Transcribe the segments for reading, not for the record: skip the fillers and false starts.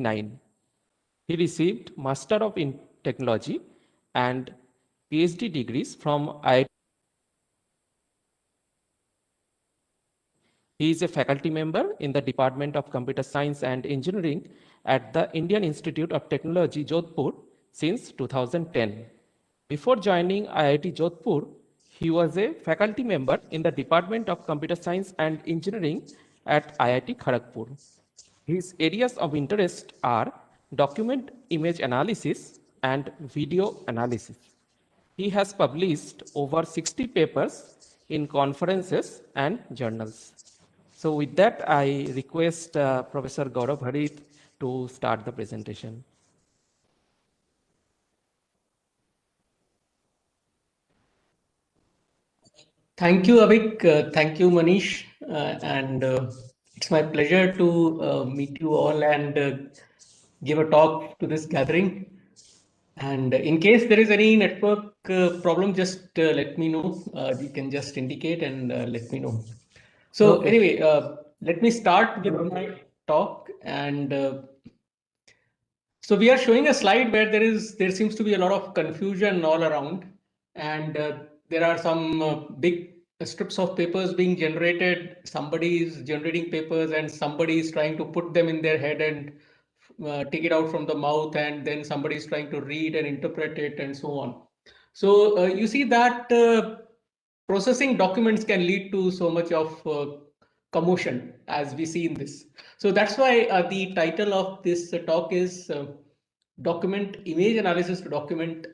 1999. He received Master of Technology and PhD degrees from IIT. He is a faculty member in the Department of Computer Science and Engineering at the Indian Institute of Technology, Jodhpur, since 2010. Before joining IIT Jodhpur, he was a faculty member in the Department of Computer Science and Engineering at IIT Kharagpur. His areas of interest are document image analysis and video analysis. He has published over 60 papers in conferences and journals. So with that, I request Professor Gaurav Harit to start the presentation. Thank you, Avik. Thank you, Manish. And it's my pleasure to meet you all and give a talk to this gathering. And in case there is any network problem, just let me know. You can just indicate and let me know. So Okay. anyway, let me start with my talk. And so we are showing a slide where there seems to be a lot of confusion all around, and there are some big strips of papers being generated. Somebody is generating papers, and somebody is trying to put them in their head and take it out from the mouth, and then somebody is trying to read and interpret it, and so on. So you see that processing documents can lead to so much of commotion as we see in this. So that's why the title of this talk is Document Image Analysis to Document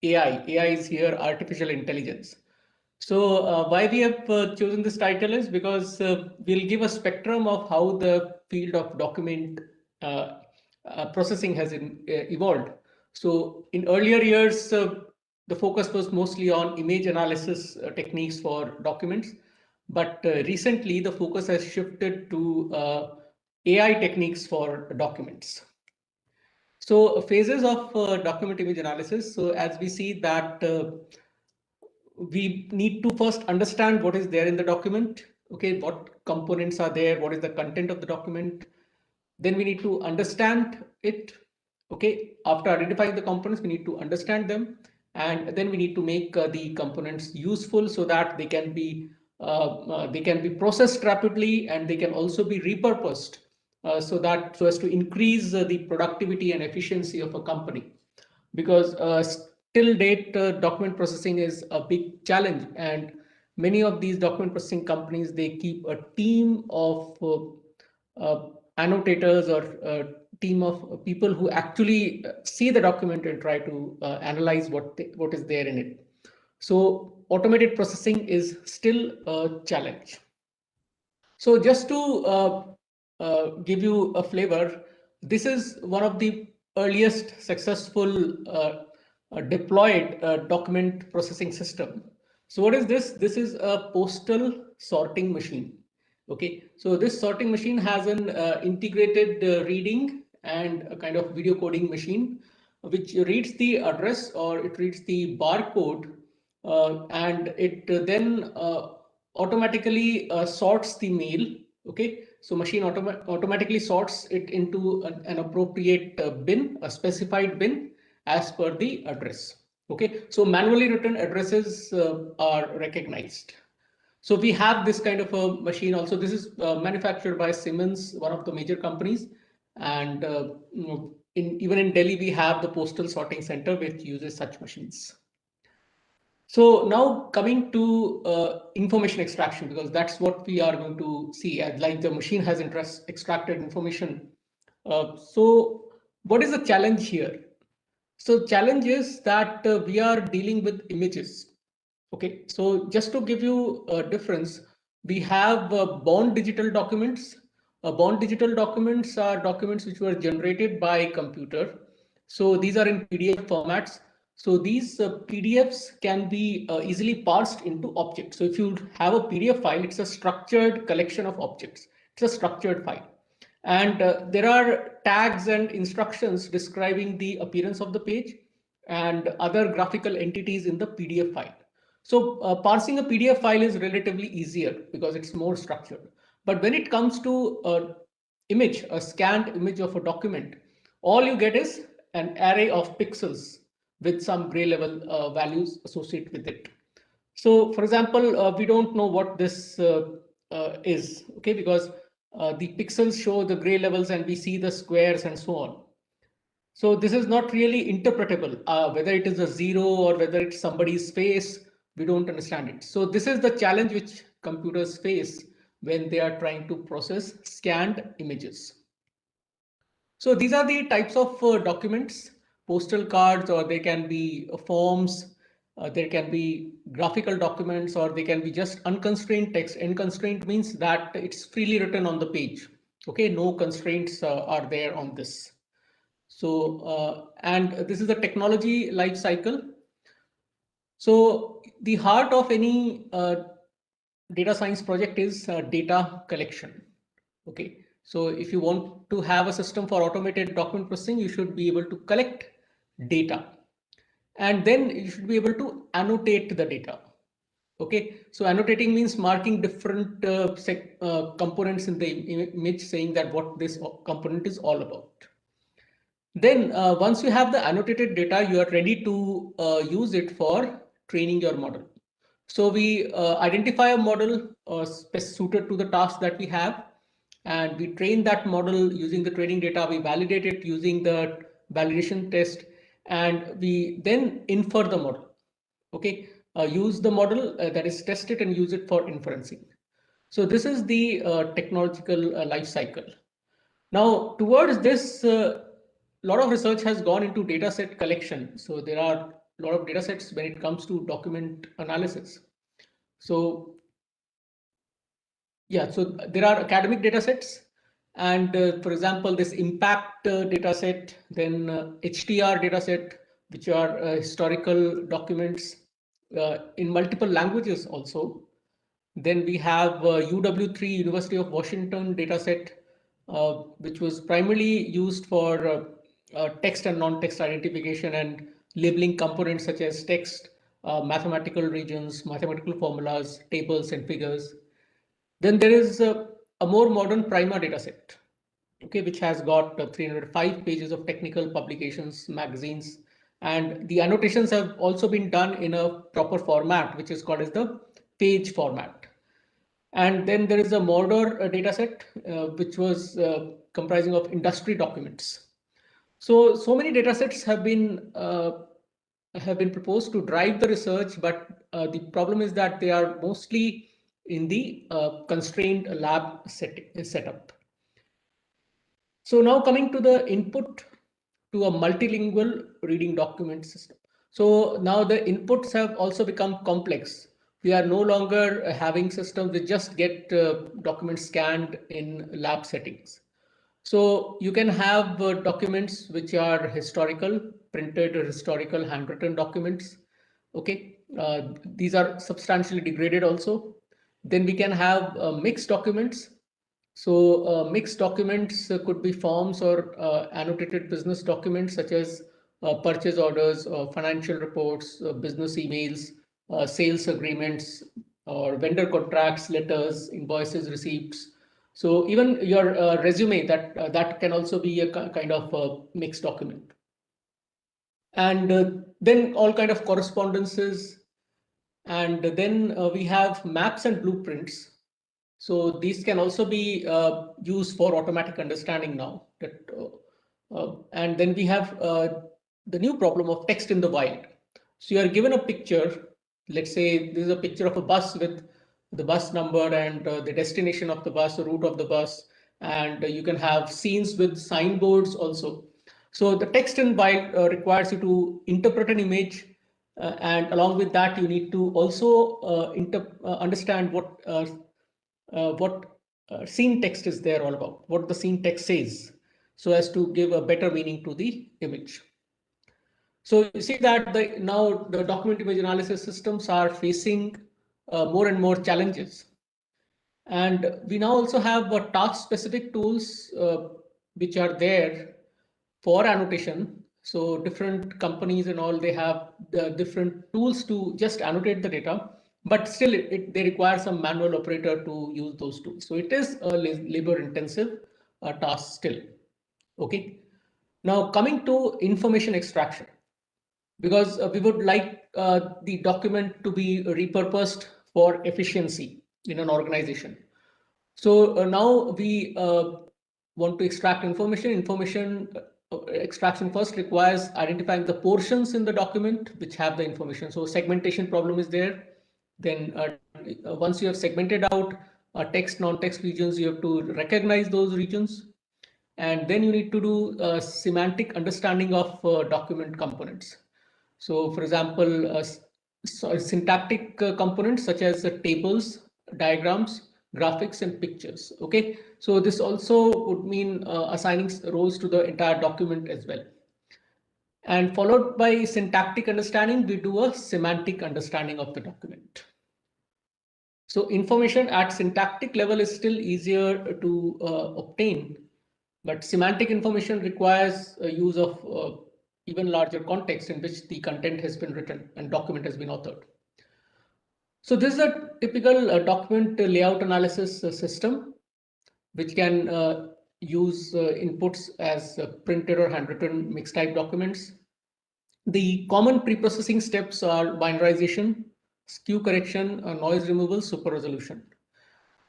AI. AI is here artificial intelligence. So why we have chosen this title is because we'll give a spectrum of how the field of document processing has evolved. So in earlier years, the focus was mostly on image analysis techniques for documents. But recently, the focus has shifted to AI techniques for documents. So phases of document image analysis. So as we see that we need to first understand what is there in the document. Okay, what components are there? What is the content of the document? Then we need to understand it. Okay, after identifying the components, we need to understand them, and then we need to make the components useful so that they can be processed rapidly, and they can also be repurposed so as to increase the productivity and efficiency of a company. Because till date, document processing is a big challenge, and many of these document processing companies, they keep a team of annotators or a team of people who actually see the document and try to analyze what is there in it. So automated processing is still a challenge. So just to give you a flavor, this is one of the earliest successful deployed document processing system. So what is this? This is a postal sorting machine. Okay, so this sorting machine has an integrated reading and a kind of video coding machine, which reads the address or it reads the barcode, and it then automatically sorts the mail. Okay, so machine automatically sorts it into an appropriate bin, a specified bin as per the address. Okay, so manually written addresses are recognized. So we have this kind of a machine also. This is manufactured by Siemens, one of the major companies. And even in Delhi, we have the postal sorting center which uses such machines. So now coming to information extraction, because that's what we are going to see, like the machine has extracted information. So what is the challenge here? So challenge is that we are dealing with images. Okay, so just to give you a difference, we have bound digital documents. Bound digital documents are documents which were generated by computer. So these are in PDF formats. So these PDFs can be easily parsed into objects. So if you have a PDF file, it's a structured collection of objects. It's a structured file. And there are tags and instructions describing the appearance of the page and other graphical entities in the PDF file. So parsing a PDF file is relatively easier because it's more structured. But when it comes to image, a scanned image of a document, all you get is an array of pixels with some gray level values associated with it. So for example, we don't know what this is, okay, because the pixels show the gray levels and we see the squares and so on. So this is not really interpretable, whether it is a zero or whether it's somebody's face, we don't understand it. So this is the challenge which computers face when they are trying to process scanned images. So these are the types of documents, postal cards, or they can be forms, there can be graphical documents, or they can be just unconstrained text. Unconstrained means that it's freely written on the page. Okay, no constraints are there on this. So, and this is the technology life cycle. So the heart of any data science project is data collection. Okay, so if you want to have a system for automated document processing, you should be able to collect data, and then you should be able to annotate the data. Okay, so annotating means marking different components in the image, saying that what this component is all about. Then once you have the annotated data, you are ready to use it for training your model. So we identify a model suited to the task that we have, and we train that model using the training data. We validate it using the validation test, and we then infer the model. Okay, use the model, that is, test it and use it for inferencing. So this is the technological life cycle. Now, towards this, a lot of research has gone into data set collection. So there are a lot of data sets when it comes to document analysis. So yeah, so there are academic data sets, and for example, this impact data set, then HTR data set, which are historical documents in multiple languages also. Then we have UW3, University of Washington dataset, which was primarily used for text and non-text identification and labeling components such as text, mathematical regions, mathematical formulas, tables, and figures. Then there is a more modern Prima dataset, okay, which has got 305 pages of technical publications, magazines, and the annotations have also been done in a proper format, which is called as the page format. And then there is a Mordor data set, which was comprising of industry documents. So many data sets have been proposed to drive the research, but the problem is that they are mostly in the constrained lab setup. So now coming to the input to a multilingual reading document system. So now the inputs have also become complex. We are no longer having systems that just get documents scanned in lab settings. So you can have documents which are historical, printed or historical handwritten documents. Okay, these are substantially degraded also. Then we can have mixed documents. So mixed documents could be forms or annotated business documents such as purchase orders, financial reports, business emails, sales agreements, or vendor contracts, letters, invoices, receipts. So even your resume, that can also be a kind of mixed document. And then all kind of correspondences, and then we have maps and blueprints. So these can also be used for automatic understanding now. And then we have the new problem of text in the wild. So you are given a picture. Let's say this is a picture of a bus with the bus number and the destination of the bus, the route of the bus, and you can have scenes with signboards also. So the text in wild requires you to interpret an image, and along with that, you need to also understand what scene text is there all about, what the scene text says, so as to give a better meaning to the image. So you see that now the document image analysis systems are facing more and more challenges. And we now also have task specific tools which are there for annotation. So different companies and all, they have the different tools to just annotate the data, but still they require some manual operator to use those tools. So it is a labor intensive task still. Okay. Now, coming to information extraction, because we would like the document to be repurposed for efficiency in an organization. So now we want to extract information. Extraction first requires identifying the portions in the document which have the information. So segmentation problem is there. Then once you have segmented out text, non-text regions, you have to recognize those regions. And then you need to do semantic understanding of document components. So for example, syntactic components such as tables, diagrams, graphics, and pictures. Okay, so this also would mean assigning roles to the entire document as well. And followed by syntactic understanding, we do a semantic understanding of the document. So information at syntactic level is still easier to obtain, but semantic information requires a use of even larger context in which the content has been written and document has been authored. So this is a typical document layout analysis system, which can use inputs as printed or handwritten mixed type documents. The common pre-processing steps are binarization, skew correction, noise removal, super resolution.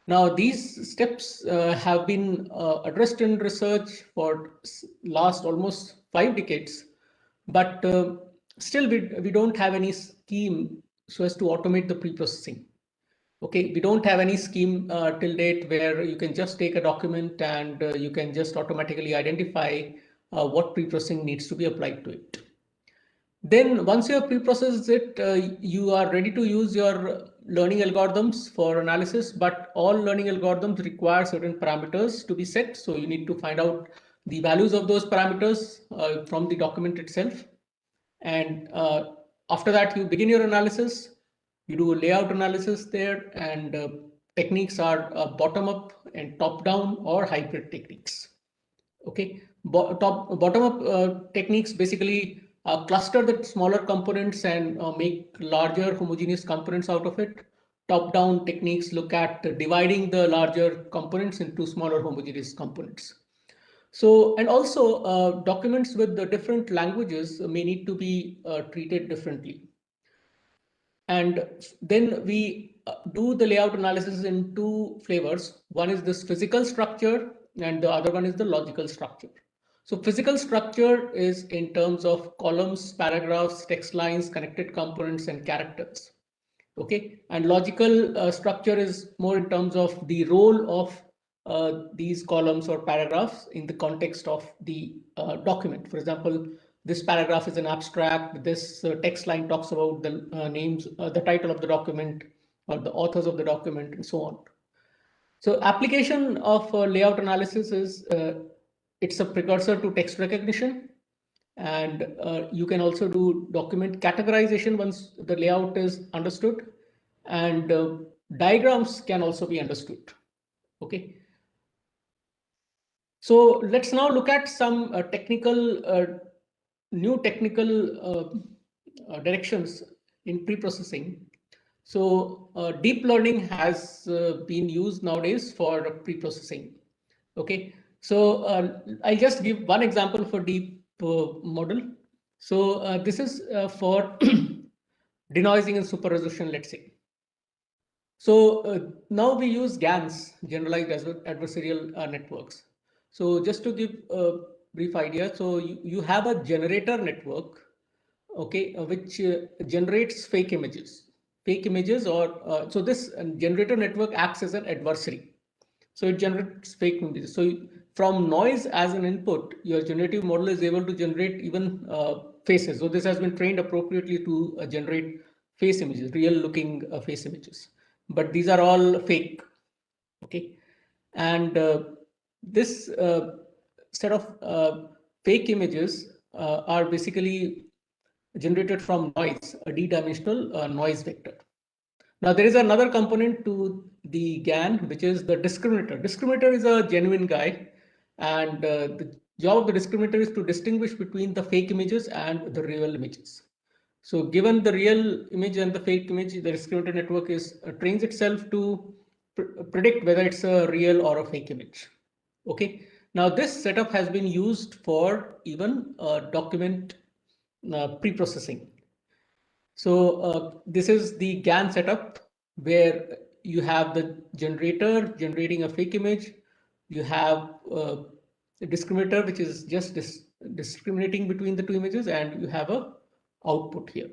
Now, these steps have been addressed in research for last almost 5 decades, but still we don't have any scheme so as to automate the pre-processing. Okay, we don't have any scheme till date where you can just take a document and you can just automatically identify what pre-processing needs to be applied to it. Then once you have pre-processed it, you are ready to use your learning algorithms for analysis, but all learning algorithms require certain parameters to be set. So you need to find out the values of those parameters from the document itself. And after that, you begin your analysis, you do a layout analysis there, and techniques are bottom up and top down or hybrid techniques. Okay, bottom up techniques basically cluster the smaller components and make larger homogeneous components out of it. Top down techniques look at dividing the larger components into smaller homogeneous components. So, and also documents with the different languages may need to be treated differently. And then we do the layout analysis in two flavors. One is this physical structure and the other one is the logical structure. So physical structure is in terms of columns, paragraphs, text lines, connected components, and characters. Okay, and logical structure is more in terms of the role of these columns or paragraphs in the context of the document. For example, this paragraph is an abstract. This text line talks about the names, the title of the document, or the authors of the document, and so on. So application of layout analysis is it's a precursor to text recognition. And you can also do document categorization once the layout is understood. And diagrams can also be understood. Okay. So let's now look at some new technical directions in pre-processing. So deep learning has been used nowadays for pre-processing. Okay, so I'll just give one example for deep model. So this is for denoising and super resolution, let's say. So now we use GANs, generalized adversarial networks. So just to give a brief idea, so you have a generator network, okay, which generates fake images, or so this generator network acts as an adversary. So it generates fake images. So from noise as an input, your generative model is able to generate even faces. So this has been trained appropriately to generate face images, real looking face images. But these are all fake. Okay. And this set of fake images are basically generated from noise, a d-dimensional noise vector. Now there is another component to the GAN, which is the discriminator. Discriminator is a genuine guy, and the job of the discriminator is to distinguish between the fake images and the real images. So given the real image and the fake image, the discriminator network is trains itself to predict whether it's a real or a fake image. Okay, Now, this setup has been used for even document pre-processing. So this is the GAN setup where you have the generator generating a fake image. You have a discriminator, which is just discriminating between the two images, and you have a output here.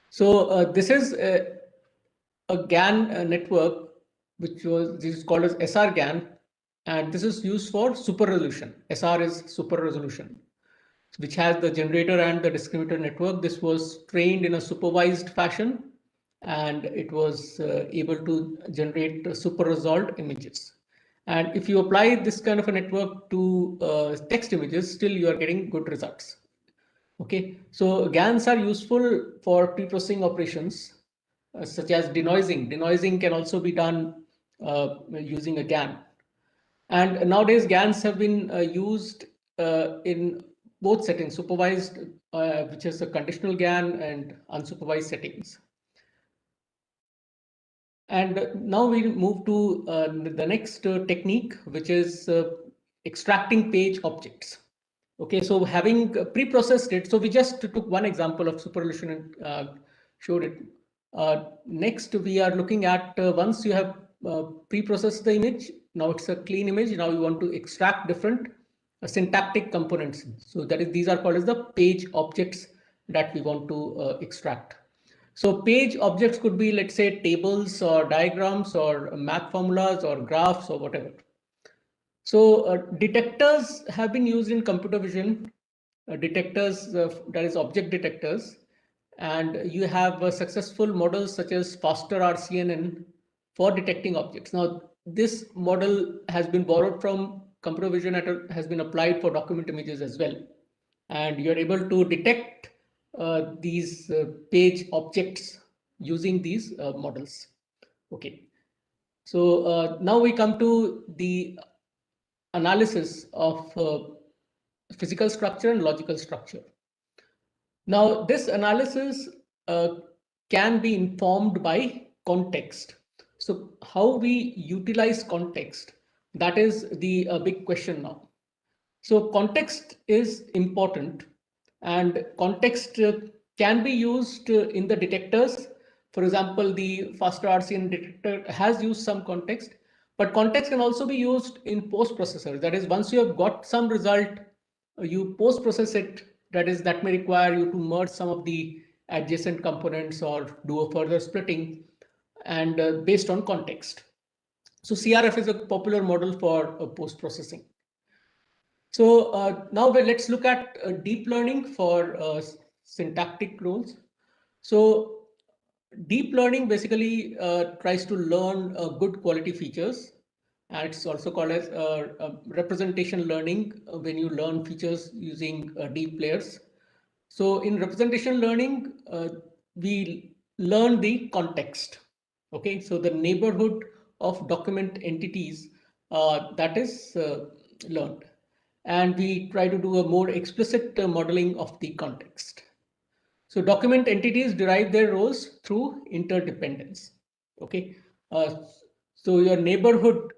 So this is a GAN network, which was this is called as SR GAN, and this is used for super resolution. SR is super resolution, which has the generator and the discriminator network. This was trained in a supervised fashion, and it was able to generate super resolved images. And if you apply this kind of a network to text images, still you are getting good results. Okay, so GANs are useful for pre-processing operations such as denoising. Denoising can also be done using a GAN. And nowadays, GANs have been used in both settings, supervised, which is a conditional GAN, and unsupervised settings. And now we move to the next technique, which is extracting page objects. Okay, so having pre-processed it, so we just took one example of super resolution and showed it. Next, we are looking at once you have pre-processed the image, now it's a clean image. Now you want to extract different syntactic components. So that is, these are called as the page objects that we want to extract. So page objects could be, let's say, tables or diagrams or math formulas or graphs or whatever. So detectors have been used in computer vision, detectors, that is object detectors, and you have successful models such as faster RCNN for detecting objects. Now, this model has been borrowed from computer vision and has been applied for document images as well. And you're able to detect these page objects using these models. Okay. So now we come to the analysis of physical structure and logical structure. Now, this analysis can be informed by context. So, how we utilize context, that is the big question now. So, context is important, and context can be used in the detectors. For example, the faster RCN detector has used some context, but context can also be used in post processors. That is, once you have got some result, you post process it. That is, that may require you to merge some of the adjacent components or do a further splitting, and based on context. So CRF is a popular model for post processing. So now let's look at deep learning for syntactic roles. So deep learning basically tries to learn good quality features, and it's also called as representation learning when you learn features using deep layers. So in representation learning, we learn the context. Okay, so the neighborhood of document entities that is learned, and we try to do a more explicit modeling of the context. So document entities derive their roles through interdependence. Okay, uh, so your neighborhood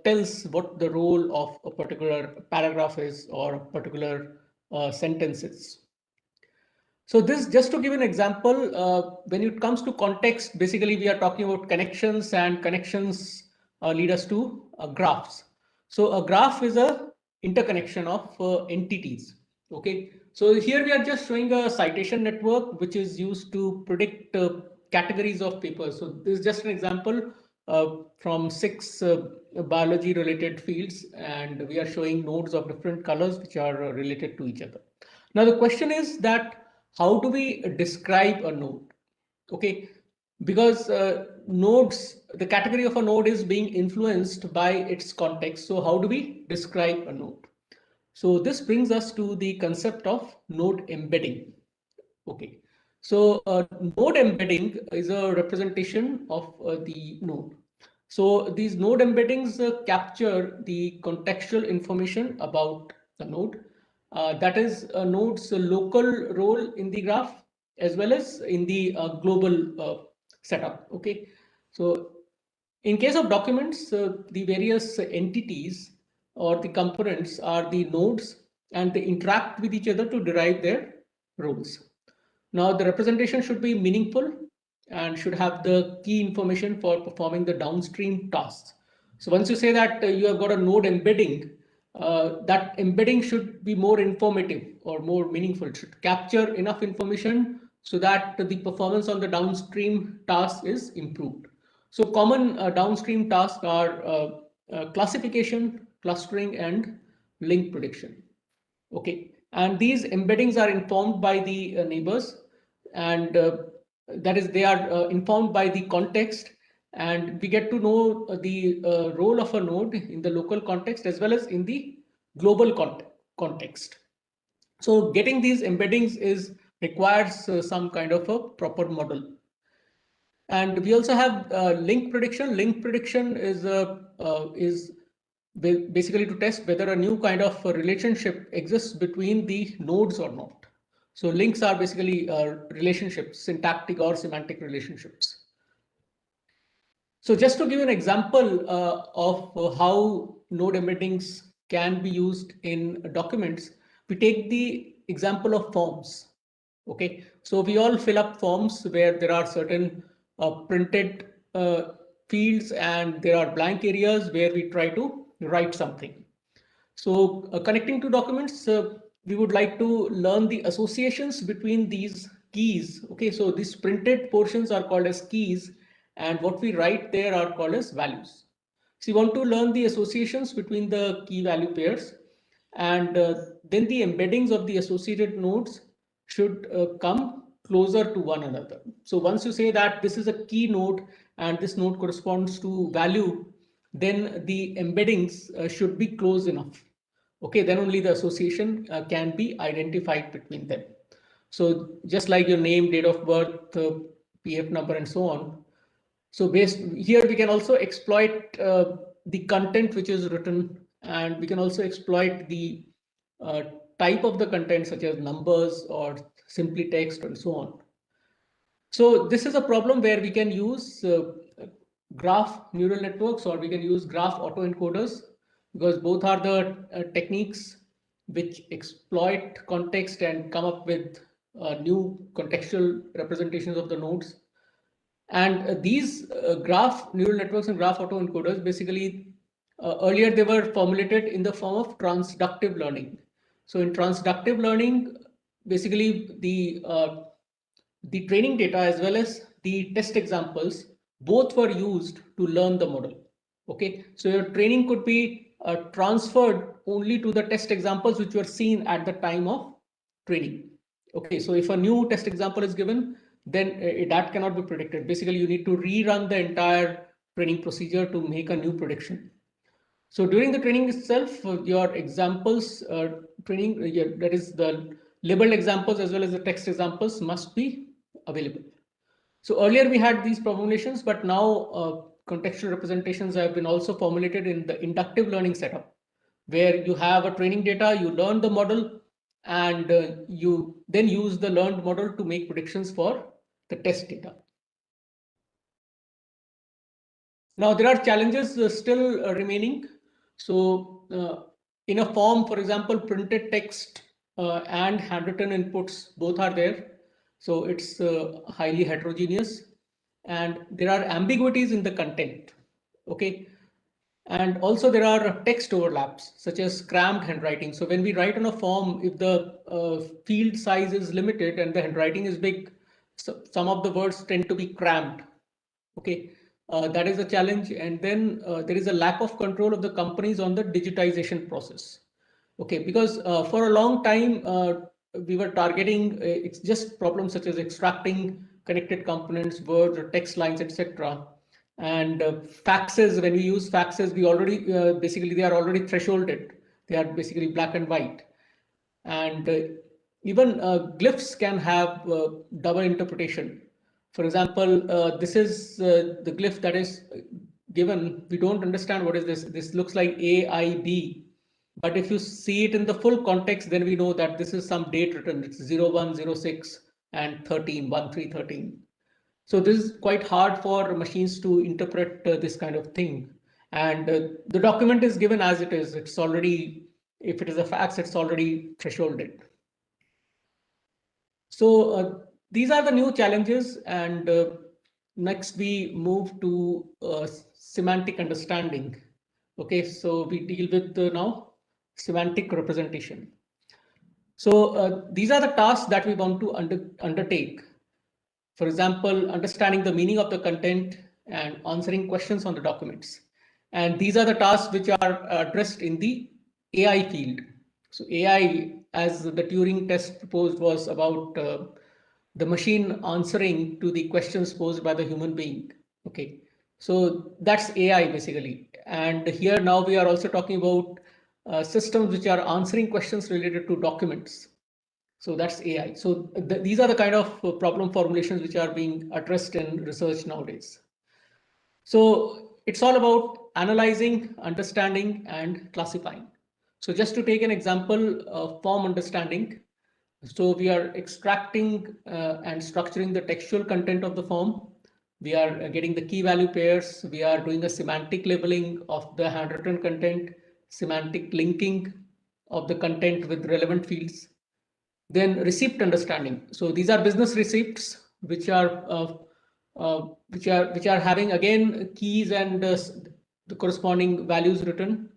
tells what the role of a particular paragraph is or a particular sentence is. So this, just to give an example, when it comes to context, basically we are talking about connections, and connections lead us to graphs. So a graph is a interconnection of entities. Okay. So here we are just showing a citation network, which is used to predict categories of papers. So this is just an example from 6 biology related fields, and we are showing nodes of different colors which are related to each other. Now the question is that how do we describe a node? Okay, because nodes, the category of a node is being influenced by its context. So how do we describe a node? So this brings us to the concept of node embedding. Okay, so node embedding is a representation of the node. So these node embeddings capture the contextual information about the node. That is a node's local role in the graph as well as in the global setup. Okay, so in case of documents, the various entities or the components are the nodes, and they interact with each other to derive their roles. Now, the representation should be meaningful and should have the key information for performing the downstream tasks. So once you say that you have got a node embedding, that embedding should be more informative or more meaningful. It should capture enough information so that the performance on the downstream task is improved. So common downstream tasks are classification, clustering, and link prediction. Okay, and these embeddings are informed by the neighbors, and that is, they are informed by the context, and we get to know the role of a node in the local context as well as in the global context. So getting these embeddings is requires some kind of a proper model. And we also have link prediction. Link prediction is basically to test whether a new kind of a relationship exists between the nodes or not. So links are basically relationships, syntactic or semantic relationships. So just to give an example of how node embeddings can be used in documents, we take the example of forms. Okay, so we all fill up forms where there are certain printed fields and there are blank areas where we try to write something. So connecting to documents, we would like to learn the associations between these keys. Okay, so these printed portions are called as keys, and what we write there are called as values. So you want to learn the associations between the key value pairs, and then the embeddings of the associated nodes should come closer to one another. So once you say that this is a key node and this node corresponds to value, then the embeddings should be close enough. Okay, then only the association can be identified between them. So just like your name, date of birth, PF number, and so on. So based here, we can also exploit the content which is written, and we can also exploit the uh, type of the content, such as numbers or simply text and so on. So this is a problem where we can use graph neural networks, or we can use graph autoencoders, because both are the techniques which exploit context and come up with new contextual representations of the nodes. And these graph neural networks and graph autoencoders basically earlier they were formulated in the form of transductive learning. So in transductive learning, basically the training data as well as the test examples both were used to learn the model. Okay, so your training could be transferred only to the test examples which were seen at the time of training. Okay, so if a new test example is given, then that cannot be predicted. Basically, you need to rerun the entire training procedure to make a new prediction. So during the training itself, your examples training, that is the labeled examples as well as the text examples must be available. So earlier we had these formulations, but now contextual representations have been also formulated in the inductive learning setup, where you have a training data, you learn the model, and you then use the learned model to make predictions for the test data. Now there are challenges still remaining. So in a form, for example, printed text and handwritten inputs both are there. So it's highly heterogeneous, and there are ambiguities in the content. Okay. And also there are text overlaps such as crammed handwriting. So when we write on a form, if the field size is limited and the handwriting is big, so some of the words tend to be crammed. Okay, that is a challenge. And then there is a lack of control of the companies on the digitization process. Okay, because for a long time we were targeting it's just problems such as extracting connected components, words or text lines, etc. And faxes, when we use faxes, we already basically they are already thresholded. They are basically black and white. And even glyphs can have double interpretation. For example, this is the glyph that is given. We don't understand what is this. This looks like AIB. But if you see it in the full context, then we know that this is some date written. It's 0106 and 13, 1313. So this is quite hard for machines to interpret this kind of thing. And the document is given as it is. It's already, if it is a fax, it's already thresholded. So these are the new challenges. And next we move to semantic understanding. Okay, so we deal with now semantic representation. So these are the tasks that we want to undertake. For example, understanding the meaning of the content and answering questions on the documents. And these are the tasks which are addressed in the AI field. So AI, as the Turing test proposed, was about the machine answering to the questions posed by the human being. Okay, so that's AI basically. And here now we are also talking about systems which are answering questions related to documents. So that's AI. So these are the kind of problem formulations which are being addressed in research nowadays. So it's all about analyzing, understanding, and classifying. So just to take an example of form understanding. So we are extracting and structuring the textual content of the form. We are getting the key value pairs. We are doing a semantic labeling of the handwritten content, semantic linking of the content with relevant fields. Then receipt understanding. So these are business receipts which are having again keys and the corresponding values written.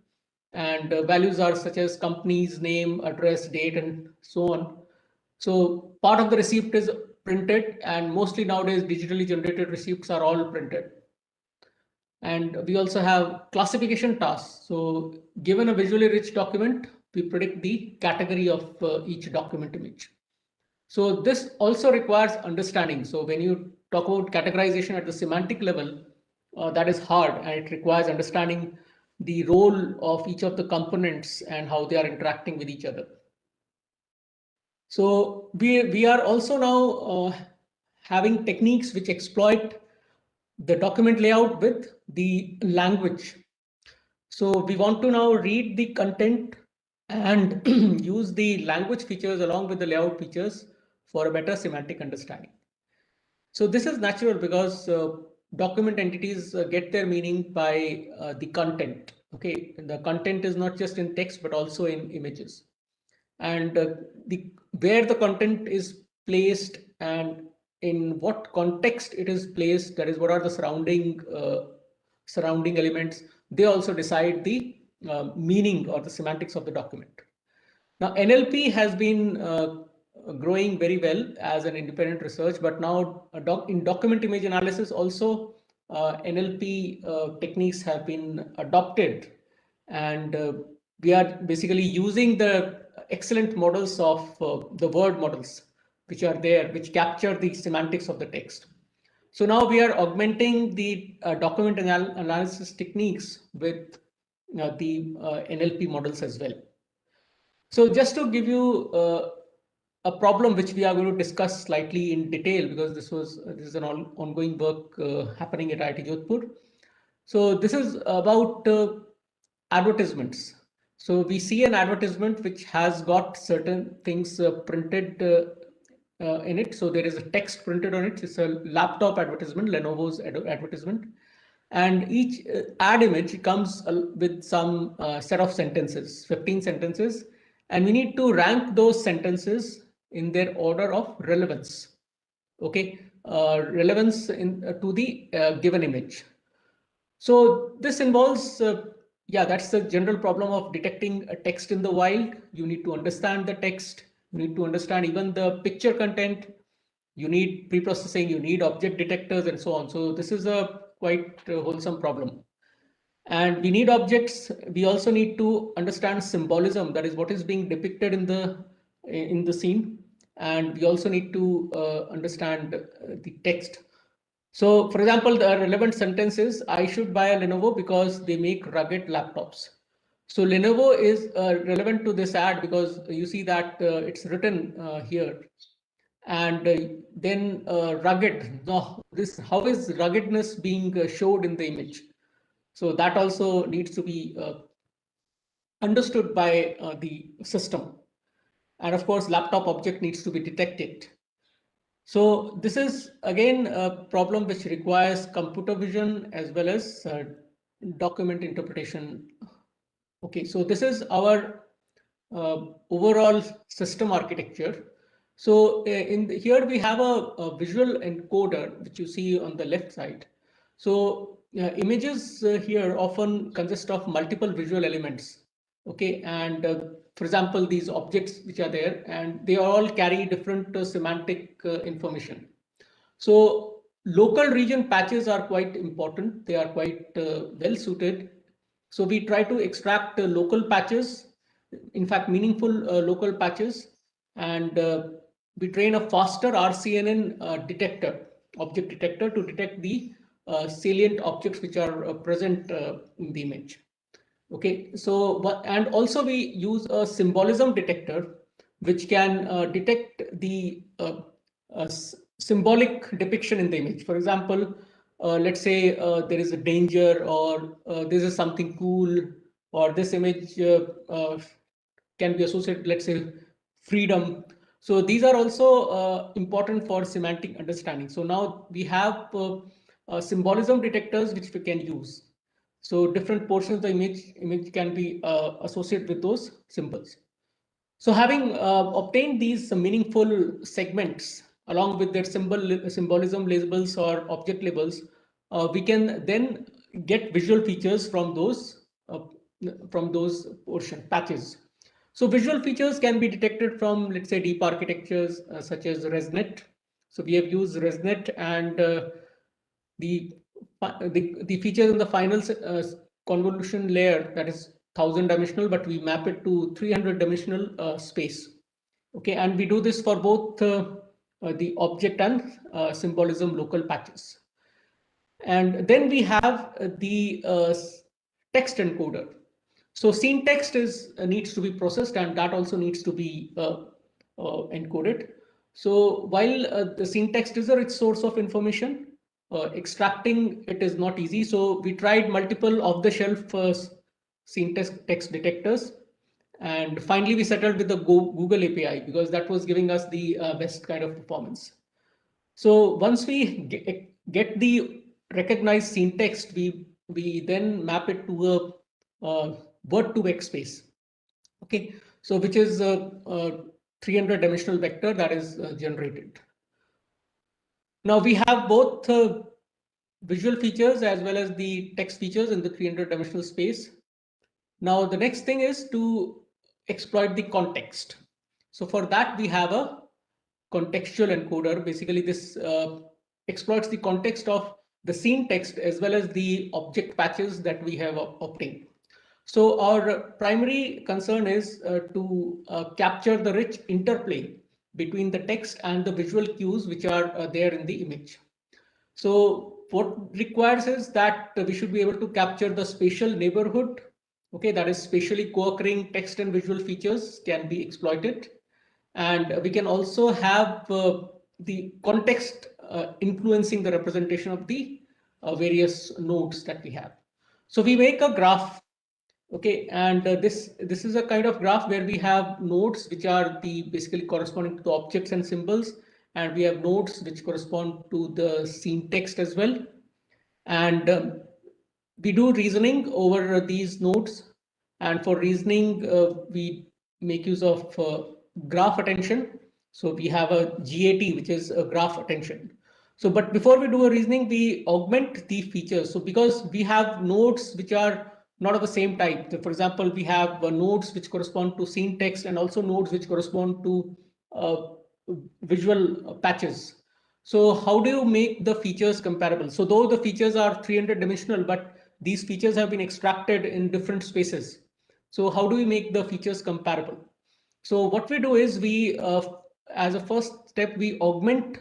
And values are such as company's name, address, date, and so on. So part of the receipt is printed, and mostly nowadays digitally generated receipts are all printed. And we also have classification tasks. So given a visually rich document, we predict the category of each document image. So this also requires understanding. So when you talk about categorization at the semantic level, that is hard, and it requires understanding the role of each of the components and how they are interacting with each other. So we are also now having techniques which exploit the document layout with the language. So we want to now read the content and use the language features along with the layout features for a better semantic understanding. So this is natural because document entities get their meaning by the content. Okay, and the content is not just in text but also in images, and the where the content is placed and in what context it is placed, that is what are the surrounding elements, they also decide the meaning or the semantics of the document. Now NLP has been growing very well as an independent research, but now in document image analysis also NLP techniques have been adopted, and we are basically using the excellent models of the word models which are there, which capture the semantics of the text. So now we are augmenting the document analysis techniques with the NLP models as well. So just to give you a problem which we are going to discuss slightly in detail, because this is an ongoing work happening at IIT Jodhpur. So this is about advertisements. So we see an advertisement which has got certain things printed in it. So there is a text printed on it. It's a laptop advertisement, Lenovo's advertisement. And each ad image comes with some set of sentences, 15 sentences. And we need to rank those sentences in their order of relevance. Okay, relevance to the given image. So this involves, yeah, that's the general problem of detecting a text in the wild. You need to understand the text. You need to understand even the picture content. You need pre-processing, you need object detectors and so on. So this is a quite wholesome problem. And we need objects. We also need to understand symbolism, that is what is being depicted in the scene. And we also need to understand the text. So for example, the relevant sentence is, I should buy a Lenovo because they make rugged laptops. So Lenovo is relevant to this ad because you see that it's written here. And then rugged. Now, how is ruggedness being showed in the image? So that also needs to be understood by the system. And of course, laptop object needs to be detected. So this is again a problem which requires computer vision as well as document interpretation. Okay, so this is our overall system architecture. So here we have a visual encoder, which you see on the left side. So images here often consist of multiple visual elements. Okay, and for example, these objects which are there, and they all carry different semantic information. So local region patches are quite important. They are quite well suited. So we try to extract local patches, in fact, meaningful local patches, and we train a faster RCNN detector, object detector, to detect the salient objects which are present in the image. Okay, so and also we use a symbolism detector which can detect the symbolic depiction in the image. For example, let's say there is a danger, or this is something cool, or this image can be associated, let's say, freedom. So these are also important for semantic understanding. So now we have symbolism detectors which we can use. So different portions of the image can be associated with those symbols. So having obtained these meaningful segments along with their symbolism labels or object labels, we can then get visual features from those portion patches. So visual features can be detected from, let's say, deep architectures such as ResNet. So we have used ResNet, and the the features in the final convolution layer, that is 1000 dimensional, but we map it to 300 dimensional space. Okay, and we do this for both the object and symbolism local patches. And then we have the text encoder. So scene text needs to be processed, and that also needs to be encoded. So while the scene text is a rich source of information, extracting it is not easy. So we tried multiple off-the-shelf scene text detectors, and finally we settled with the Google API because that was giving us the best kind of performance. So once we get the recognized scene text, we then map it to a word to vec space. Okay, so which is a 300 dimensional vector that is generated. Now we have both visual features as well as the text features in the 300 dimensional space. Now the next thing is to exploit the context. So for that we have a contextual encoder. Basically, this exploits the context of the scene text as well as the object patches that we have obtained. So our primary concern is to capture the rich interplay between the text and the visual cues which are there in the image. So what requires is that we should be able to capture the spatial neighborhood. Okay, that is spatially co-occurring text and visual features can be exploited. And we can also have the context influencing the representation of the various nodes that we have. So we make a graph. Okay, and this is a kind of graph where we have nodes which are the basically corresponding to the objects and symbols, and we have nodes which correspond to the scene text as well. And we do reasoning over these nodes, and for reasoning we make use of graph attention. So we have a GAT, which is a graph attention. So but before we do a reasoning, we augment the features. So because we have nodes which are not of the same type. So for example, we have nodes which correspond to scene text and also nodes which correspond to uh, visual patches. So how do you make the features comparable? So though the features are 300 dimensional, but these features have been extracted in different spaces. So how do we make the features comparable? So what we do is as a first step, we augment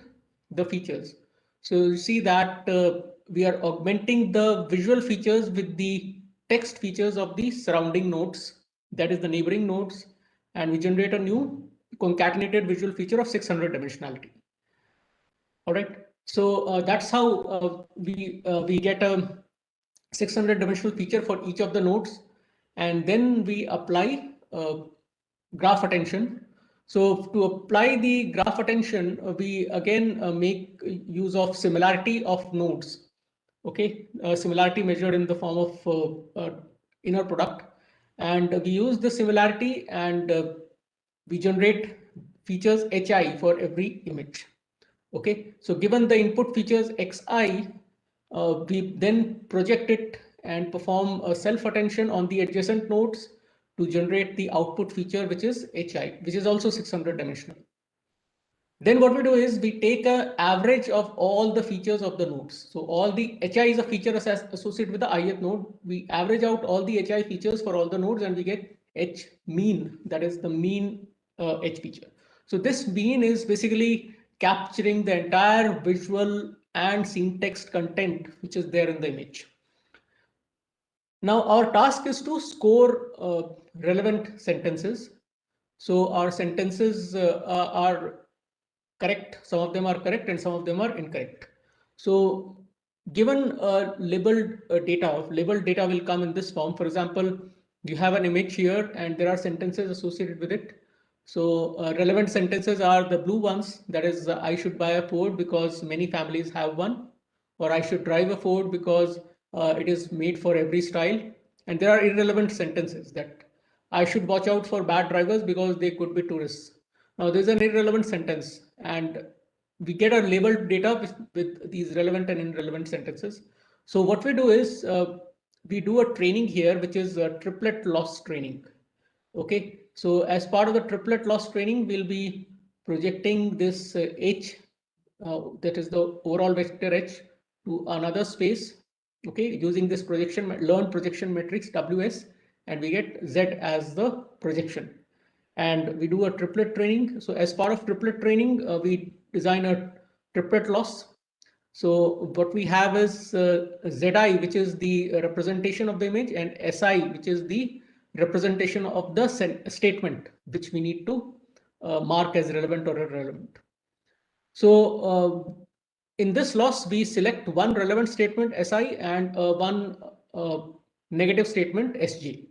the features. So you see that we are augmenting the visual features with the text features of the surrounding nodes, that is the neighboring nodes, and we generate a new concatenated visual feature of 600 dimensionality. All right. So that's how we get a 600 dimensional feature for each of the nodes, and then we apply graph attention. So to apply the graph attention, we again make use of similarity of nodes. Okay, similarity measured in the form of inner product, and we use the similarity and we generate features hi for every image. Okay, so given the input features xi, we then project it and perform a self attention on the adjacent nodes to generate the output feature, which is hi, which is also 600 dimensional. Then what we do is we take an average of all the features of the nodes. So all the hi is a feature associated with the ith node. We average out all the hi features for all the nodes and we get h mean, that is the mean h feature. So this mean is basically capturing the entire visual and scene text content which is there in the image. Now our task is to score relevant sentences. So our sentences are correct. Some of them are correct and some of them are incorrect. So given labeled data will come in this form. For example, you have an image here and there are sentences associated with it. So relevant sentences are the blue ones. That is, I should buy a Ford because many families have one, or I should drive a Ford because it is made for every style. And there are irrelevant sentences that I should watch out for bad drivers because they could be tourists. Now, there's an irrelevant sentence, and we get a labeled data with these relevant and irrelevant sentences. So what we do is we do a training here, which is a triplet loss training. Okay, so as part of the triplet loss training, we'll be projecting this H, that is the overall vector H, to another space. Okay, using this learn projection matrix WS, and we get Z as the projection. And we do a triplet training. So as part of triplet training, we design a triplet loss. So what we have is Zi, which is the representation of the image, and Si, which is the representation of the statement, which we need to mark as relevant or irrelevant. So in this loss, we select one relevant statement Si and one negative statement Sj.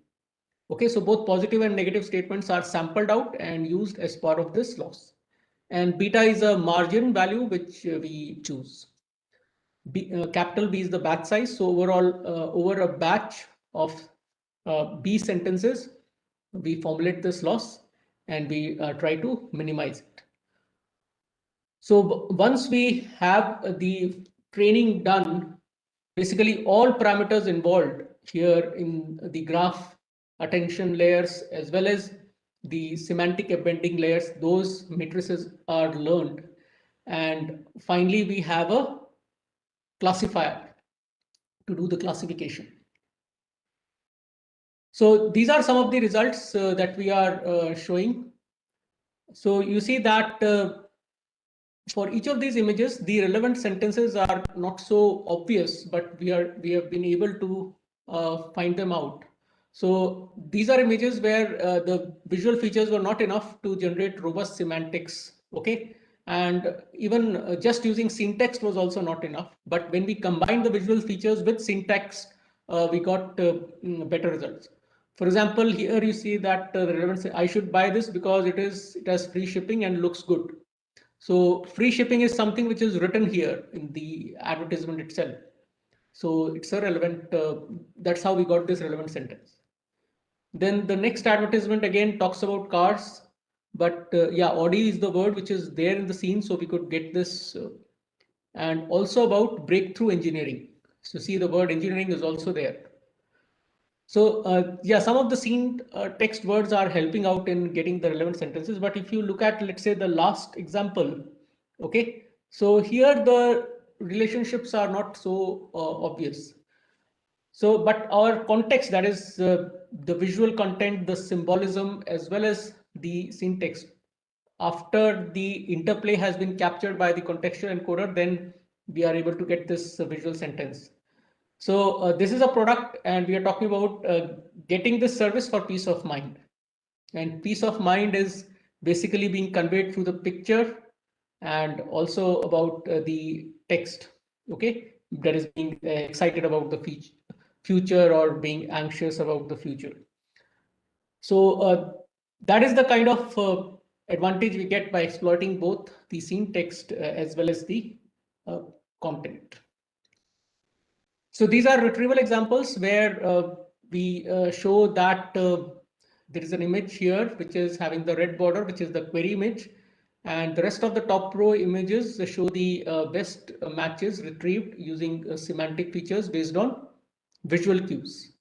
Okay, so both positive and negative statements are sampled out and used as part of this loss. And beta is a margin value which we choose. Capital B is the batch size. So overall, over a batch of B sentences, we formulate this loss and we try to minimize it. So once we have the training done, basically all parameters involved here in the graph attention layers as well as the semantic embedding layers, those matrices are learned. And finally, we have a classifier to do the classification. So these are some of the results that we are showing. So you see that for each of these images, the relevant sentences are not so obvious, but we have been able to find them out. So these are images where the visual features were not enough to generate robust semantics. Okay, and even just using syntax was also not enough. But when we combined the visual features with syntax, we got better results. For example, here you see that the relevance, I should buy this because it has free shipping and looks good. So free shipping is something which is written here in the advertisement itself. So it's a relevant, that's how we got this relevant sentence. Then the next advertisement again talks about cars, but yeah, Audi is the word which is there in the scene. So we could get this and also about breakthrough engineering. So see the word engineering is also there. So yeah, some of the scene text words are helping out in getting the relevant sentences. But if you look at, let's say, the last example, okay, so here the relationships are not so obvious. So, but our context, that is the visual content, the symbolism, as well as the scene text, after the interplay has been captured by the contextual encoder, then we are able to get this visual sentence. So this is a product and we are talking about getting this service for peace of mind. And peace of mind is basically being conveyed through the picture and also about the text, okay, that is being excited about the future or being anxious about the future. So that is the kind of advantage we get by exploiting both the scene text as well as the content. So these are retrieval examples where we show that there is an image here which is having the red border, which is the query image, and the rest of the top row images show the best matches retrieved using semantic features based on visual cues.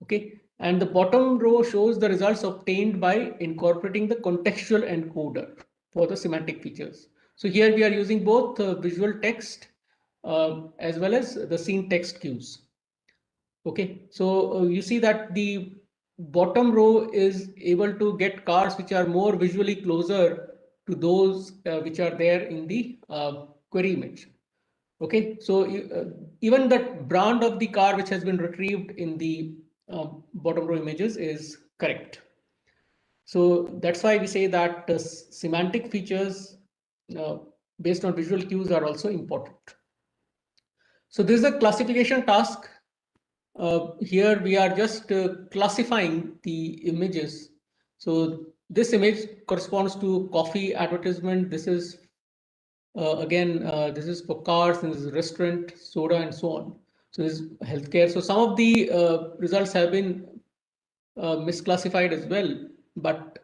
Okay, and the bottom row shows the results obtained by incorporating the contextual encoder for the semantic features. So here we are using both visual text as well as the scene text cues. Okay, so you see that the bottom row is able to get cars which are more visually closer to those which are there in the query image. Okay, so even the brand of the car which has been retrieved in the bottom row images is correct. So that's why we say that semantic features uh, based on visual cues are also important. So this is a classification task. Here we are just classifying the images. So this image corresponds to coffee advertisement. This is this is for cars, and this is restaurant, soda, and so on. So this is healthcare. So some of the results have been misclassified as well, but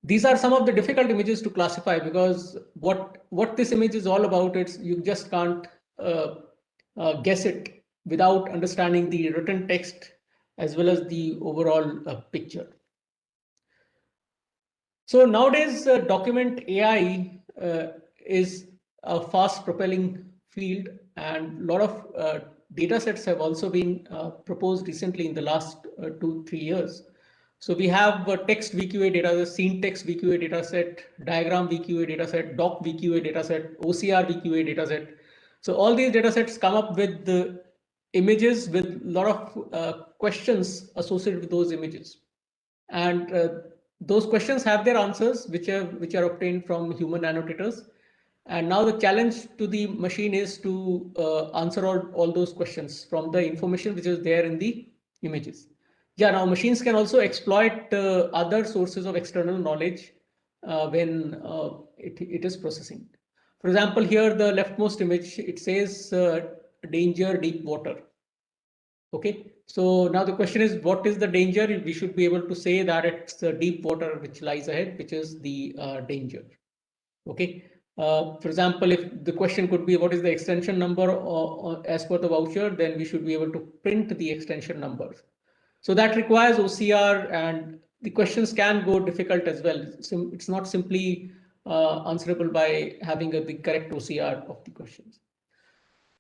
these are some of the difficult images to classify, because what this image is all about, it's you just can't guess it without understanding the written text as well as the overall picture. So nowadays, document AI is a fast propelling field, and a lot of data sets have also been proposed recently in the last 2-3 years. So we have a text VQA data, scene text VQA dataset, diagram VQA dataset, doc VQA dataset, OCR VQA dataset. So all these datasets come up with the images with a lot of questions associated with those images, and those questions have their answers, which are obtained from human annotators. And now the challenge to the machine is to answer all those questions from the information which is there in the images. Yeah, now machines can also exploit other sources of external knowledge when it is processing. For example, here the leftmost image, it says danger deep water. Okay, so now the question is, what is the danger? We should be able to say that it's the deep water which lies ahead, which is the danger. Okay, for example, if the question could be what is the extension number as per the voucher, then we should be able to print the extension numbers. So that requires OCR, and the questions can go difficult as well. It's not simply answerable by having the correct OCR of the questions.